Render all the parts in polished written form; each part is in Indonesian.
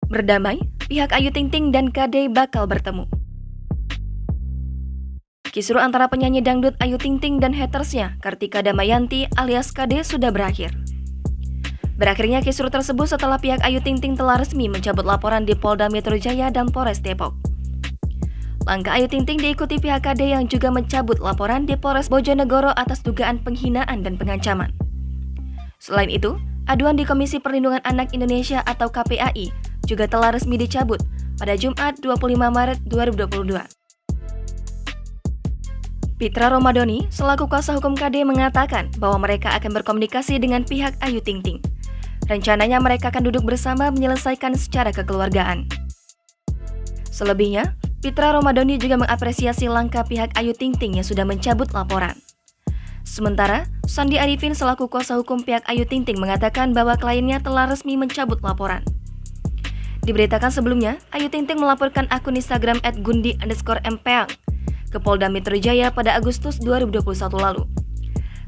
Berdamai, pihak Ayu Ting Ting dan Kade bakal bertemu. Kisruh antara penyanyi dangdut Ayu Ting Ting dan hatersnya, Kartika Damayanti alias Kade, sudah berakhir. Berakhirnya kisruh tersebut setelah pihak Ayu Ting Ting telah resmi mencabut laporan di Polda Metro Jaya dan Polres Depok. Langkah Ayu Ting Ting diikuti pihak Kade yang juga mencabut laporan di Polres Bojonegoro atas dugaan penghinaan dan pengancaman. Selain itu, aduan di Komisi Perlindungan Anak Indonesia atau KPAI juga telah resmi dicabut pada Jumat 25 Maret 2022. Pitra Romadoni, selaku kuasa hukum Kade, mengatakan bahwa mereka akan berkomunikasi dengan pihak Ayu Ting Ting. Rencananya mereka akan duduk bersama menyelesaikan secara kekeluargaan. Selebihnya, Pitra Romadoni juga mengapresiasi langkah pihak Ayu Ting Ting yang sudah mencabut laporan. Sementara, Sandi Arifin selaku kuasa hukum pihak Ayu Ting Ting mengatakan bahwa kliennya telah resmi mencabut laporan. Diberitakan sebelumnya, Ayu Ting Ting melaporkan akun Instagram @gundi_mpeang ke Polda Metro Jaya pada Agustus 2021 lalu.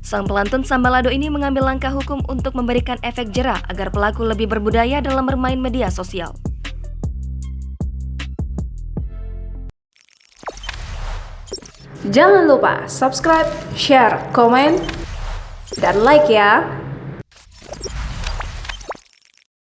Sang pelantun Sambalado ini mengambil langkah hukum untuk memberikan efek jera agar pelaku lebih berbudaya dalam bermain media sosial. Jangan lupa subscribe, share, komen, dan like ya!